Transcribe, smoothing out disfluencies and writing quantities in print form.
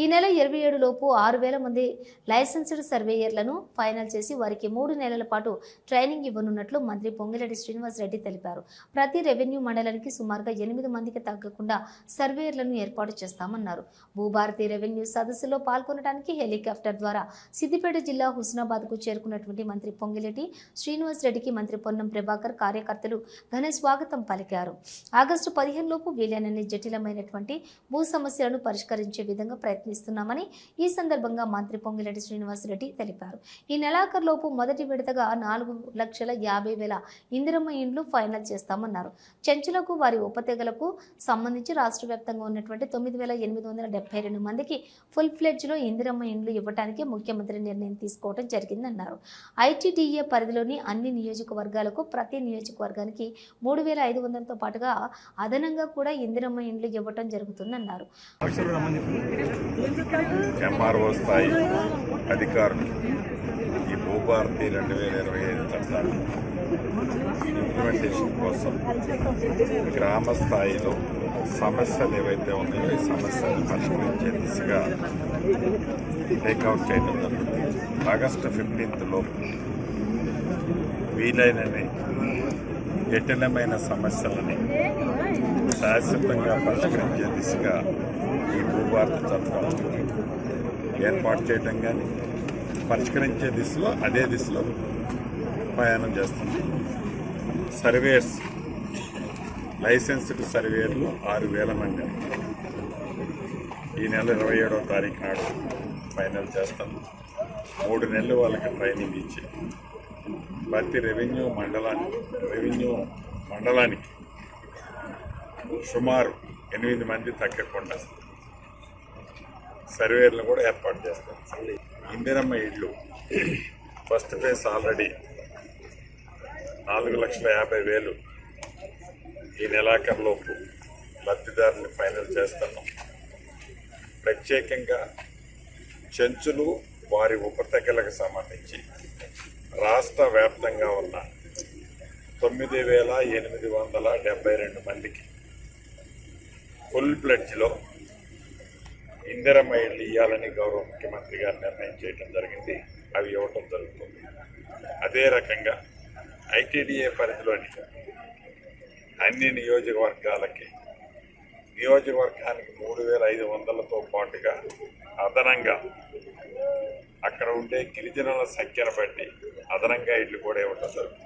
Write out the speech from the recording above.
ఈ నెల 27 లోపు 6,000 మంది లైసెన్స్డ్ సర్వేయర్లను ఫైనల్ చేసి వారికి 3 నెలల పాటు ట్రైనింగ్ ఇవ్వనున్నట్లు మంత్రి పొంగిరెడ్డి శ్రీనివాస్ రెడ్డి తెలిపారు. ప్రతి రెవెన్యూ మండలానికి సుమారుగా 8 మందికి తగ్గకుండా సర్వేయర్లను ఏర్పాటు చేస్తామన్నారు. భూభారతి రెవెన్యూ సదస్సులో పాల్గొనడానికి హెలికాప్టర్ ద్వారా సిద్దిపేట జిల్లా హుస్నాబాద్కు చేరుకున్నటువంటి మంత్రి పొంగిరెడ్డి శ్రీనివాస్ రెడ్డికి మంత్రి పొన్నం ప్రభాకర్ కార్యకర్తలు ఘన స్వాగతం పలికారు. ఆగస్టు 15 లోపు వీలైనన్ని జటిలమైనటువంటి భూ సమస్యలను పరిష్కరించే విధంగా ప్రయత్నిస్తున్నామని ఈ సందర్భంగా మంత్రి పొంగిరెడ్డి శ్రీనివాస్ రెడ్డి తెలిపారు. ఈ నెలాఖరులోపు మొదటి విడతగా 4,50,000 ఇందిరమ్మ ఇండ్లు ఫైనల్ చేస్తామన్నారు. చెంచులకు వారి ఉపతెగలకు సంబంధించి రాష్ట్ర వ్యాప్తంగా ఉన్నటువంటి 9,872 మందికి ఫుల్ ఫ్లెడ్జ్ లో ఇందిరమ్మ ఇండ్లు ఇవ్వడానికి ముఖ్యమంత్రి నిర్ణయం తీసుకోవడం జరిగిందన్నారు. ఐటీడీఏ పరిధిలోని అన్ని నియోజకవర్గాలకు ప్రతి నియోజకవర్గానికి 3,500తో పాటుగా అదనంగా కూడా ఇందిరమ్మ ఇండ్లు ఇవ్వటం జరుగుతుందన్నారు. ఎంఆర్ఓ స్థాయి అధికారులు ఈ భూభారతి 2025 చట్టాన్ని ఇంప్లిమెంటేషన్ కోసం గ్రామ స్థాయిలో సమస్యలు ఏవైతే ఉన్నాయో ఈ సమస్యలను పరిష్కరించే దిశగా టేక్అవుట్ చేయడం జరుగుతుంది. ఆగస్టు 15 లోపు వీలైనన్ని జటిలమైన సమస్యలని శాశ్వతంగా పరిష్కరించే దిశగా ఈ భూభారతి చట్టం ఏర్పాటు చేయడం కానీ పరిష్కరించే దిశలో అదే దిశలో ప్రయాణం చేస్తుంది. సర్వేయర్స్ లైసెన్స్డ్ సర్వేయర్లు 6,000 మంది ఈ నెల 27వ తారీఖు నాడు ఫైనల్ చేస్తాం. 3 నెలలు వాళ్ళకి ట్రైనింగ్ ఇచ్చి ప్రతి రెవెన్యూ మండలానికి సుమారు 8 మంది తగ్గకుండా సర్వేర్లను కూడా ఏర్పాటు చేస్తాం. ఇందిరమ్మ ఇళ్ళు ఫస్ట్ ఫేజ్ ఆల్రెడీ 4,50,000 ఈ నెలాఖరులోపు లబ్ధిదారుని ఫైనల్ చేస్తున్నాం. ప్రత్యేకంగా చెంచులు వారి ఉపతెగలకు సంబంధించి రాష్ట్ర వ్యాప్తంగా ఉన్న 9,872 మందికి ఫుల్ ప్లెడ్జ్లో ఇందిరమ్మ ఇళ్ళు ఇవ్వాలని గౌరవ ముఖ్యమంత్రి గారు నిర్ణయం చేయడం జరిగింది. అవి ఇవ్వటం జరుగుతుంది. అదే రకంగా ఐటీడీఏ పరిధిలోని అన్ని నియోజకవర్గానికి 3,500తో పాటుగా అదనంగా అక్కడ ఉండే గిరిజనుల సంఖ్యను బట్టి అదనంగా ఇళ్ళు కూడా ఇవ్వటం జరుగుతుంది.